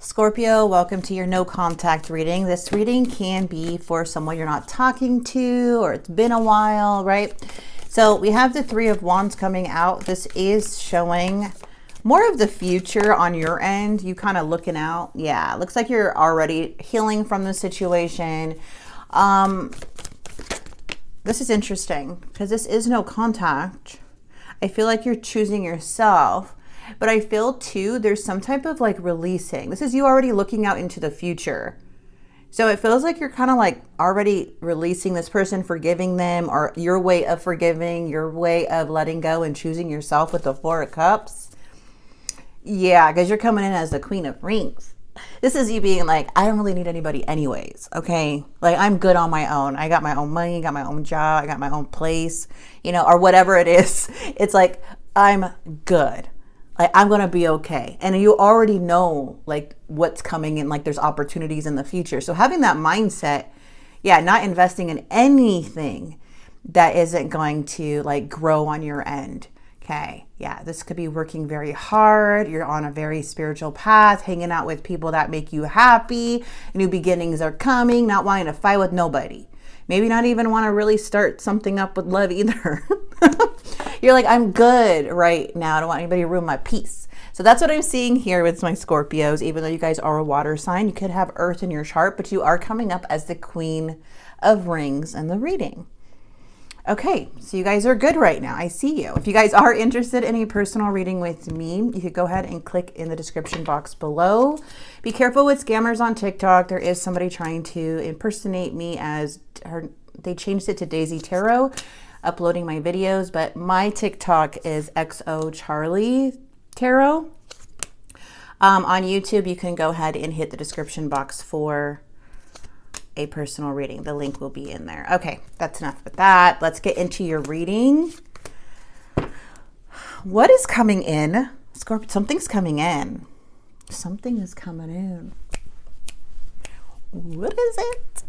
Scorpio, welcome to your no contact reading. This reading can be for someone you're not talking to, or it's been a while, right? So we have the Three of Wands coming out. This is showing more of the future on your end. You kind of looking out. Yeah, looks like you're already healing from the situation. This is interesting because this is no contact. I feel like you're choosing yourself. But I feel too, there's some type of like releasing. This is you already looking out into the future. So it feels like you're kind of like already releasing this person, forgiving them, or your way of forgiving, your way of letting go and choosing yourself with the Four of Cups. Yeah, because you're coming in as the Queen of Rings. This is you being like, I don't really need anybody anyways, okay? Like, I'm good on my own. I got my own money, got my own job, I got my own place, you know, or whatever it is. It's like, I'm good. Like, I'm going to be okay. And you already know like what's coming in, like there's opportunities in the future. So having that mindset, yeah, not investing in anything that isn't going to like grow on your end. Okay. Yeah. This could be working very hard. You're on a very spiritual path, hanging out with people that make you happy. New beginnings are coming, not wanting to fight with nobody. Maybe not even want to really start something up with love either. You're like, I'm good right now. I don't want anybody to ruin my peace. So that's what I'm seeing here with my Scorpios. Even though you guys are a water sign, you could have Earth in your chart, but you are coming up as the Queen of Rings in the reading. Okay, so you guys are good right now. I see you. If you guys are interested in a personal reading with me, you could go ahead and click in the description box below. Be careful with scammers on TikTok. There is somebody trying to impersonate me as her. They changed it to Daisy Tarot, uploading my videos, but my TikTok is XO Charlie Tarot. On YouTube, you can go ahead and hit the description box for a personal reading. The link will be in there. Okay, that's enough with that. Let's get into your reading. What is coming in? Scorpio, something's coming in. Something is coming in. What is it?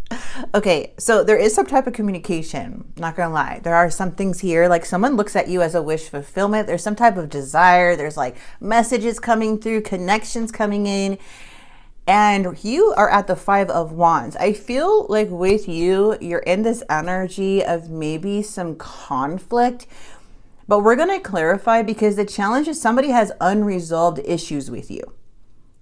Okay, so there is some type of communication. Not gonna lie. There are some things here, like someone looks at you as a wish fulfillment. There's some type of desire. There's like messages coming through, connections coming in. And you are at the Five of Wands. I feel like with you, you're in this energy of maybe some conflict. But we're going to clarify because the challenge is somebody has unresolved issues with you.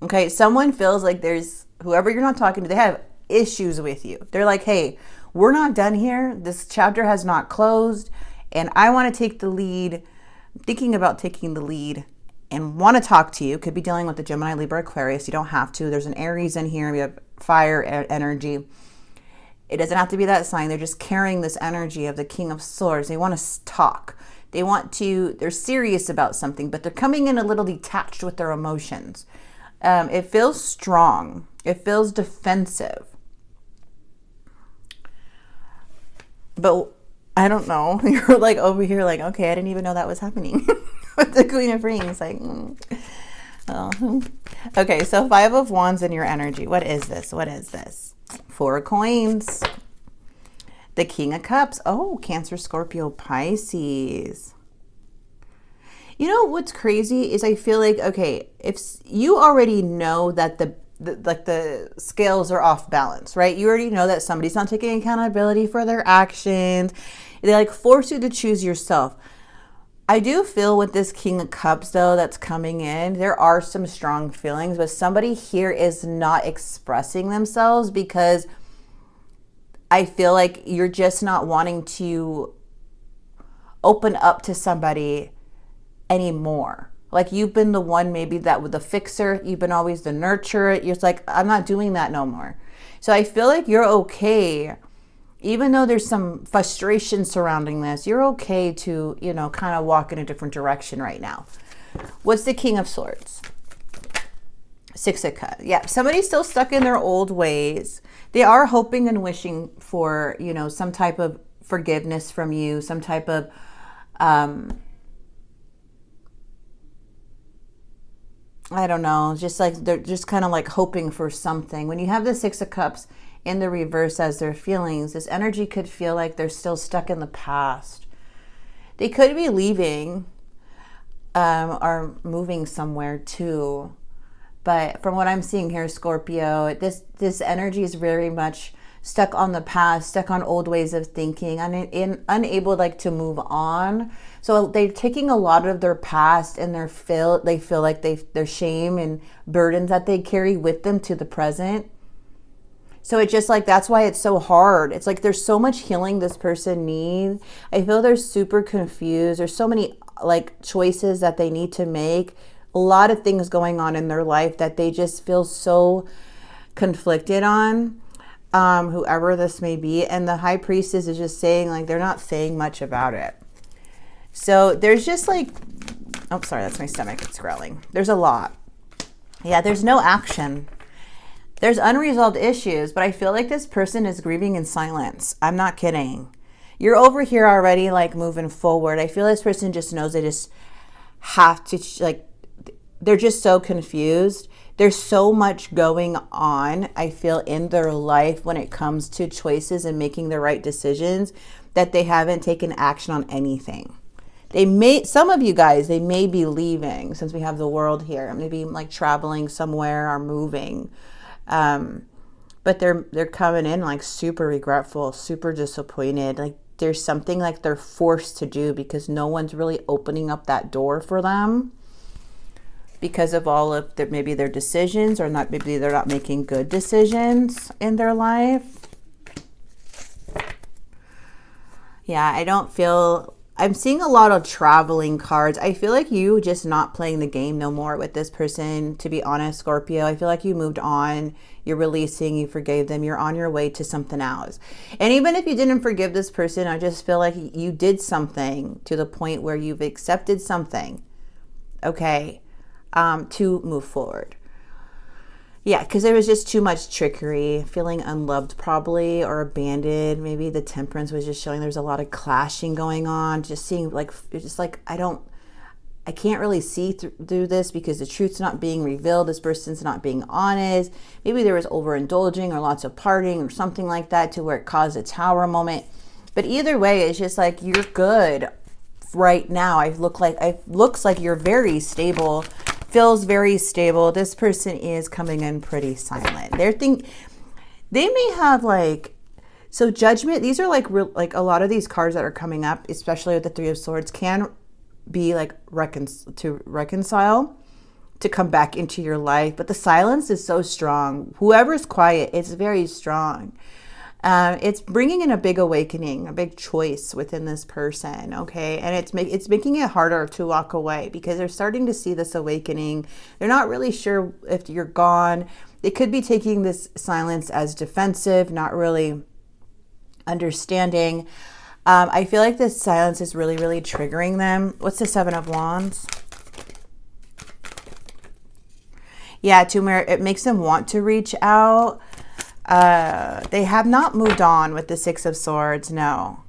Okay, someone feels like there's, whoever you're not talking to, they have issues with you. They're like, hey, we're not done here. This chapter has not closed. And I want to take the lead. I'm thinking about taking the lead and want to talk to you. Could be dealing with the Gemini, Libra, Aquarius. You don't have to. There's an Aries in here. We have fire energy. It doesn't have to be that sign. They're just carrying this energy of the King of Swords. They want to talk. They want to, they're serious about something, but they're coming in a little detached with their emotions. It feels strong. It feels defensive. But I don't know. You're like over here like, okay, I didn't even know that was happening. With the Queen of Rings, like, oh. Okay, so Five of Wands in your energy. What is this? What is this? Four of Coins. The King of Cups. Oh, Cancer, Scorpio, Pisces. You know what's crazy is I feel like, okay, if you already know that the scales are off balance, right? You already know that somebody's not taking accountability for their actions. They like force you to choose yourself. I do feel with this King of Cups, though, that's coming in, there are some strong feelings, but somebody here is not expressing themselves because I feel like you're just not wanting to open up to somebody anymore. Like you've been the one maybe that with the fixer, you've been always the nurturer. You're just like, I'm not doing that no more. So I feel like you're okay. Even though there's some frustration surrounding this, you're okay to, you know, kind of walk in a different direction right now. What's the King of Swords? Six of Cups. Yeah, somebody's still stuck in their old ways. They are hoping and wishing for, you know, some type of forgiveness from you, some type of, I don't know, just like they're just kind of like hoping for something. When you have the Six of Cups in the reverse as their feelings, this energy could feel like they're still stuck in the past. They could be leaving or moving somewhere too, But from what I'm seeing here, Scorpio, this energy is very much stuck on the past, stuck on old ways of thinking, and unable like to move on. So they're taking a lot of their past and they feel like their shame and burdens that they carry with them to the present. So it's just like, that's why it's so hard. It's like there's so much healing this person needs. I feel they're super confused. There's so many like choices that they need to make. A lot of things going on in their life that they just feel so conflicted on, whoever this may be. And the High Priestess is just saying like, they're not saying much about it. So there's just like, oh, sorry, that's my stomach. It's growling. There's a lot. Yeah, there's no action. There's unresolved issues, but I feel like this person is grieving in silence. I'm not kidding. You're over here already like moving forward. I feel this person just knows they just have to, like, they're just so confused. There's so much going on, I feel, in their life when it comes to choices and making the right decisions, that they haven't taken action on anything. Some of you guys, they may be leaving, since we have the world here, maybe like traveling somewhere or moving. But they're coming in like super regretful, super disappointed. Like there's something like they're forced to do because no one's really opening up that door for them because of all of maybe their decisions, or not, maybe they're not making good decisions in their life. Yeah, I'm seeing a lot of traveling cards. I feel like you just not playing the game no more with this person, to be honest, Scorpio. I feel like you moved on. You're releasing, you forgave them. You're on your way to something else. And even if you didn't forgive this person, I just feel like you did something to the point where you've accepted something, okay, to move forward. Yeah, because there was just too much trickery, feeling unloved probably, or abandoned. Maybe the Temperance was just showing there's a lot of clashing going on. Just seeing like, it's just like, I can't really see through this because the truth's not being revealed. This person's not being honest. Maybe there was overindulging or lots of partying or something like that to where it caused a tower moment. But either way, it's just like, you're good right now. Looks like you're very stable. Feels very stable. This person is coming in pretty silent. They may have like, so Judgment, these are like a lot of these cards that are coming up, especially with the Three of Swords, can be like to reconcile, to come back into your life. But the silence is so strong. Whoever's quiet, it's very strong. It's bringing in a big awakening, a big choice within this person, okay? And it's making it harder to walk away because they're starting to see this awakening. They're not really sure if you're gone. They could be taking this silence as defensive, not really understanding. I feel like this silence is really, really triggering them. What's the Seven of Wands? Yeah, it makes them want to reach out. They have not moved on with the Six of Swords, no.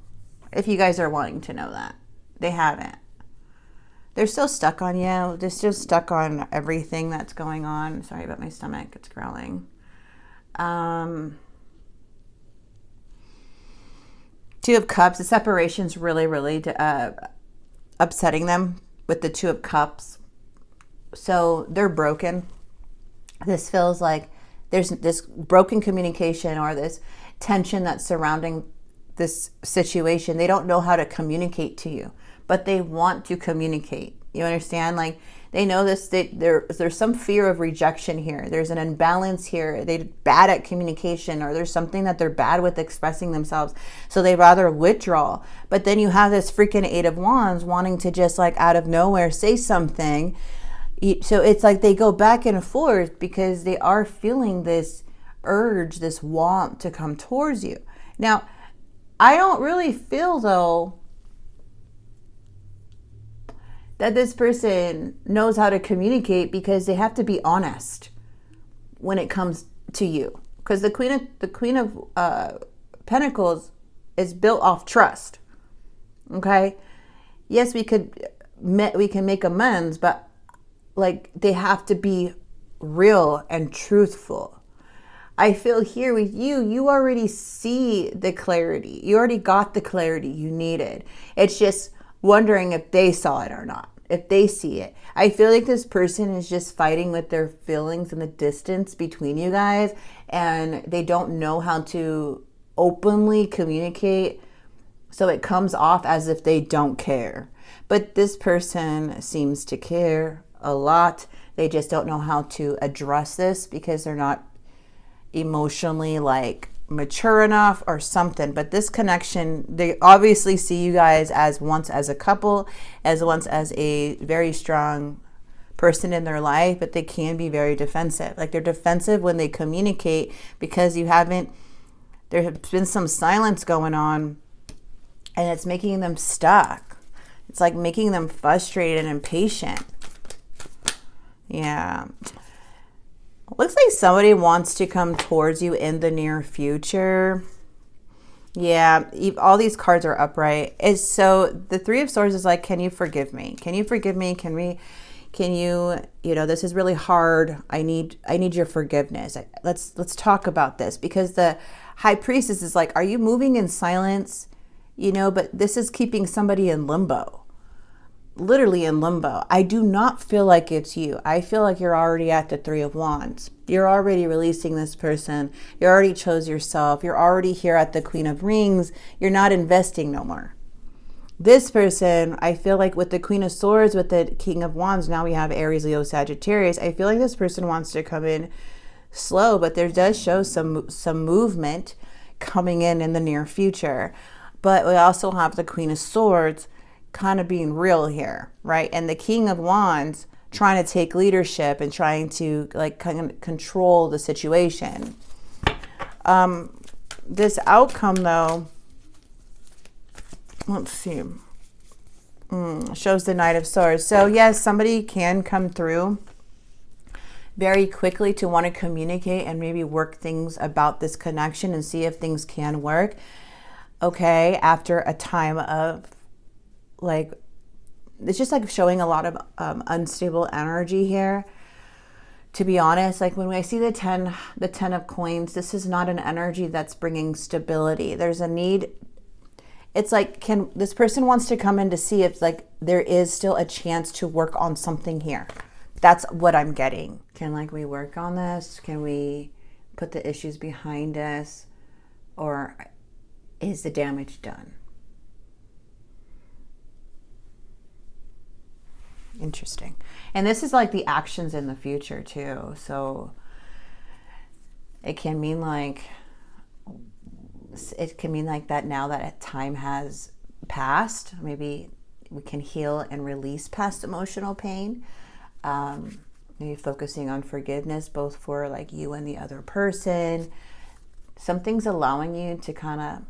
If you guys are wanting to know that. They haven't. They're still stuck on you. They're still stuck on everything that's going on. Sorry about my stomach. It's growling. Two of Cups. The separation's really, really upsetting them with the Two of Cups. So they're broken. This feels like there's this broken communication or this tension that's surrounding this situation. They don't know how to communicate to you, but they want to communicate. You understand? Like they know this, there's some fear of rejection here. There's an imbalance here. They're bad at communication, or there's something that they're bad with expressing themselves. So they rather withdraw. But then you have this freaking Eight of Wands wanting to just like out of nowhere say something. So it's like they go back and forth because they are feeling this urge, this want to come towards you. Now, I don't really feel, though, that this person knows how to communicate because they have to be honest when it comes to you. Because the Queen of Pentacles is built off trust. Okay? Yes, we can make amends, but like they have to be real and truthful. I feel here with you already see the clarity. You already got the clarity you needed. It's just wondering if they saw it or not. if they see it. I feel like this person is just fighting with their feelings and the distance between you guys, and they don't know how to openly communicate, so it comes off as if they don't care. But this person seems to care a lot. They just don't know how to address this because they're not emotionally like mature enough or something. But this connection, they obviously see you guys as once as a couple, as once as a very strong person in their life, but they can be very defensive. Like they're defensive when they communicate because there has been some silence going on, and it's making them stuck. It's like making them frustrated and impatient. Yeah. Looks like somebody wants to come towards you in the near future. Yeah, all these cards are upright. So the Three of Swords is like, can you forgive me? Can you forgive me? Can you, this is really hard. I need your forgiveness. Let's talk about this, because the High Priestess is like, are you moving in silence? But this is keeping somebody in limbo. Literally in limbo. I do not feel like it's you. I feel like you're already at the Three of Wands. You're already releasing this person. You already chose yourself. You're already here at the Queen of Rings. You're not investing no more. This person, I feel like with the Queen of Swords, with the King of Wands, now we have Aries, Leo, Sagittarius. I feel like this person wants to come in slow, but there does show some movement coming in the near future. But we also have the Queen of Swords kind of being real here, right? And the King of Wands trying to take leadership and trying to like kind of control the situation. This outcome though, let's see, shows the Knight of Swords. So yes, somebody can come through very quickly to want to communicate and maybe work things about this connection and see if things can work. Okay, after a time of like, it's just like showing a lot of unstable energy here. To be honest, like when I see the 10 of coins, this is not an energy that's bringing stability. There's a need. It's like, this person wants to come in to see if like there is still a chance to work on something here. That's what I'm getting. Can we work on this? Can we put the issues behind us? Or is the damage done? Interesting. And this is like the actions in the future too. So it can mean like that now that time has passed, maybe we can heal and release past emotional pain. Maybe focusing on forgiveness, both for like you and the other person. Something's allowing you to kind of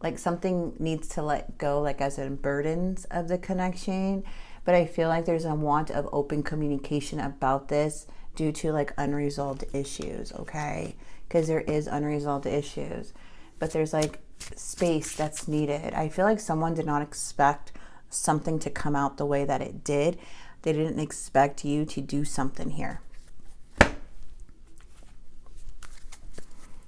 like, something needs to let go, like as in burdens of the connection. But I feel like there's a want of open communication about this due to like unresolved issues, okay? Because there is unresolved issues, but there's like space that's needed. I feel like someone did not expect something to come out the way that it did. They didn't expect you to do something here. A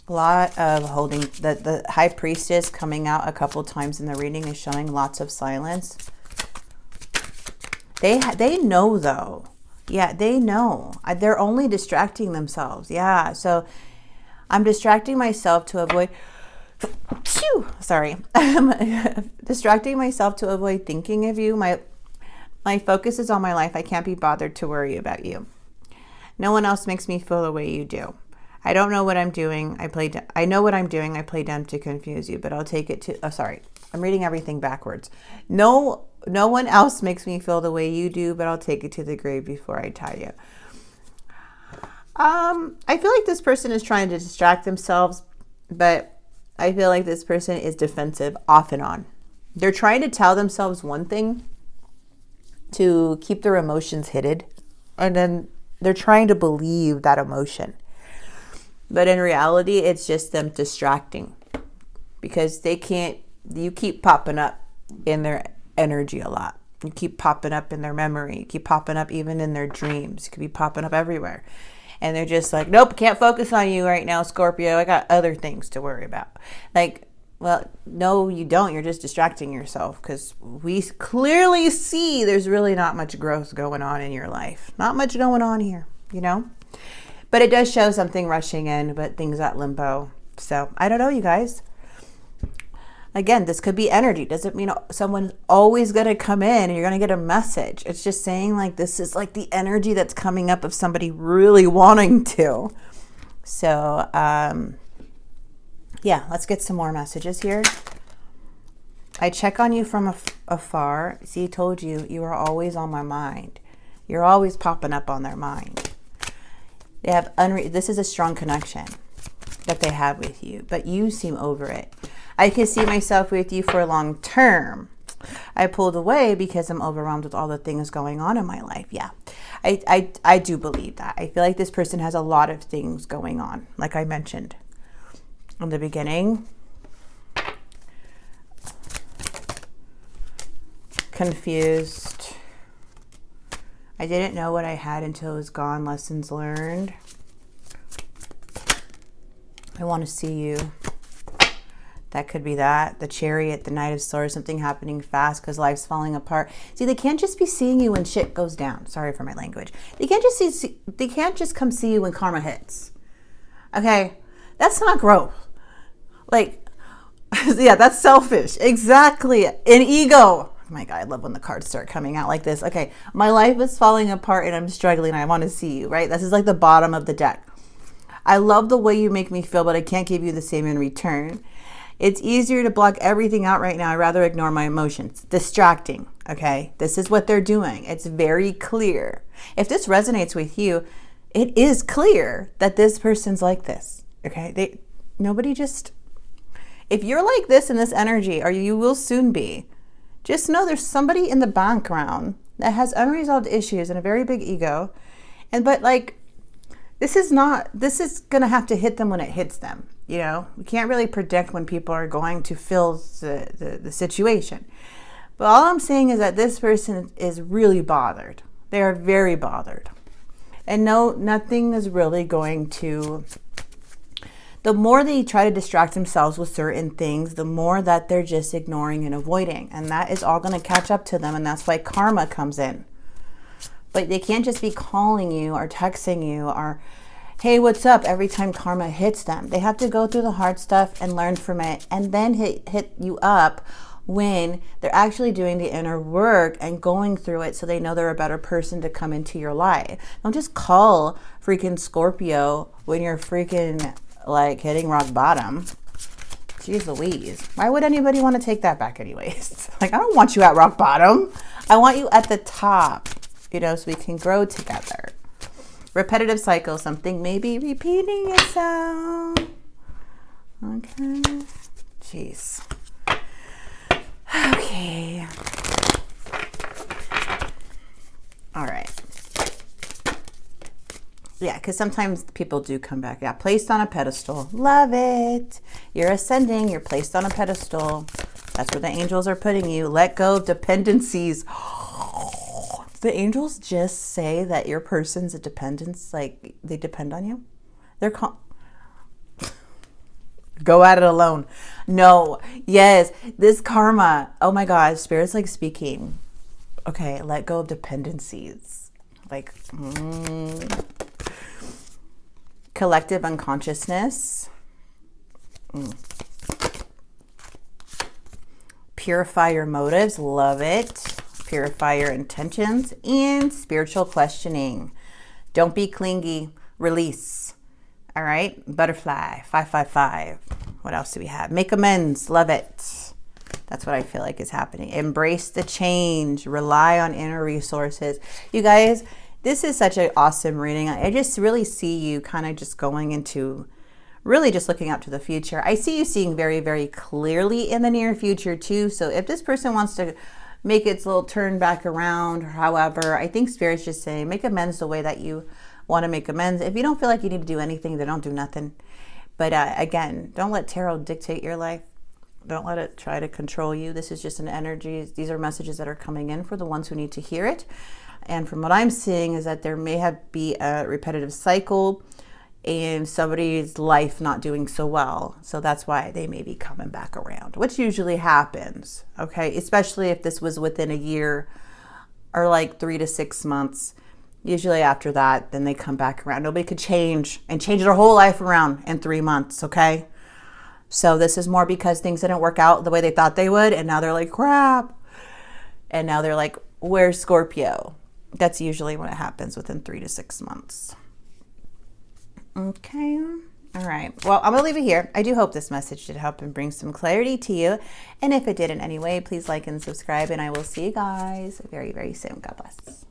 lot of holding. The High Priestess coming out a couple times in the reading is showing lots of silence. They know though. Yeah, they know. They're only distracting themselves. Yeah, so I'm distracting myself to avoid... Sorry. I'm distracting myself to avoid thinking of you. My focus is on my life. I can't be bothered to worry about you. No one else makes me feel the way you do. I don't know what I'm doing. I know what I'm doing. I play dumb to confuse you, but I'll take it to... Oh, sorry. I'm reading everything backwards. No one else makes me feel the way you do, but I'll take it to the grave before I tie you. I feel like this person is trying to distract themselves, but I feel like this person is defensive off and on. They're trying to tell themselves one thing to keep their emotions hidden, and then they're trying to believe that emotion. But in reality, it's just them distracting because you keep popping up in their energy a lot. You keep popping up in their memory. You keep popping up even in their dreams. You could be popping up everywhere. And they're just like, nope, can't focus on you right now, Scorpio. I got other things to worry about. Like, Well, no, you don't. You're just distracting yourself because we clearly see there's really not much growth going on in your life. Not much going on here, you know? But it does show something rushing in, but things at limbo. So I don't know, you guys. Again, this could be energy. Doesn't mean someone's always going to come in and you're going to get a message. It's just saying like this is like the energy that's coming up of somebody really wanting to. So, yeah, let's get some more messages here. I check on you from afar. See, I told you, you are always on my mind. You're always popping up on their mind. They have this is a strong connection that they have with you, but you seem over it. I can see myself with you for a long term. I pulled away because I'm overwhelmed with all the things going on in my life. Yeah, I do believe that. I feel like this person has a lot of things going on, like I mentioned in the beginning. Confused. I didn't know what I had until it was gone. Lessons learned. I want to see you. That could be that. The Chariot, the Knight of Swords, something happening fast because life's falling apart. See, they can't just be seeing you when shit goes down. Sorry for my language. They can't just come see you when karma hits. Okay? That's not growth. Like, yeah, that's selfish. Exactly. An ego. Oh my God, I love when the cards start coming out like this. Okay, my life is falling apart and I'm struggling. I want to see you, right? This is like the bottom of the deck. I love the way you make me feel, but I can't give you the same in return. It's easier to block everything out right now. I'd rather ignore my emotions. Distracting, okay? This is what they're doing. It's very clear. If this resonates with you, it is clear that this person's like this, okay? Nobody just... If you're like this in this energy, or you will soon be, just know there's somebody in the background that has unresolved issues and a very big ego. But like, this is going to have to hit them when it hits them. You know, we can't really predict when people are going to feel the situation. But all I'm saying is that this person is really bothered. They are very bothered. And no, nothing is really going to... The more they try to distract themselves with certain things, the more that they're just ignoring and avoiding. And that is all going to catch up to them. And that's why karma comes in. But they can't just be calling you or texting you or... hey, what's up? Every time karma hits them. They have to go through the hard stuff and learn from it and then hit you up when they're actually doing the inner work and going through it so they know they're a better person to come into your life. Don't just call freaking Scorpio when you're freaking like hitting rock bottom. Jeez Louise. Why would anybody want to take that back anyways? Like, I don't want you at rock bottom. I want you at the top, you know, so we can grow together. Repetitive cycle, something may be repeating itself. Okay. Jeez. Okay. All right. Yeah, because sometimes people do come back. Yeah, placed on a pedestal. Love it. You're ascending. You're placed on a pedestal. That's where the angels are putting you. Let go of dependencies. The angels just say that your person's a dependence, like they depend on you. They're go at it alone. No, yes, this karma. Oh my God, Spirit's like speaking. Okay, let go of dependencies. Like collective unconsciousness. Purify your motives. Love it. Purify your intentions. And spiritual questioning. Don't be clingy. Release. All right. Butterfly. 555. What else do we have? Make amends. Love it. That's what I feel like is happening. Embrace the change. Rely on inner resources. You guys, this is such an awesome reading. I just really see you kind of just going into really just looking out to the future. I see you seeing very, very clearly in the near future too. So if this person wants to make its little turn back around, or however, I think Spirit's just saying make amends the way that you want to make amends. If you don't feel like you need to do anything, then don't do nothing. But again, don't let tarot dictate your life. Don't let it try to control you. This is just an energy. These are messages that are coming in for the ones who need to hear it. And from what I'm seeing is that there may be a repetitive cycle. and somebody's life not doing so well. So that's why they may be coming back around, which usually happens, okay? Especially if this was within a year or like 3 to 6 months. Usually after that, then they come back around. Nobody could change their whole life around in 3 months, okay? So this is more because things didn't work out the way they thought they would, and now they're like, crap. And now they're like, where's Scorpio? That's usually when it happens, within 3 to 6 months. Okay. All right. Well, I'm going to leave it here. I do hope this message did help and bring some clarity to you. And if it did in any way, please like and subscribe. And I will see you guys very, very soon. God bless.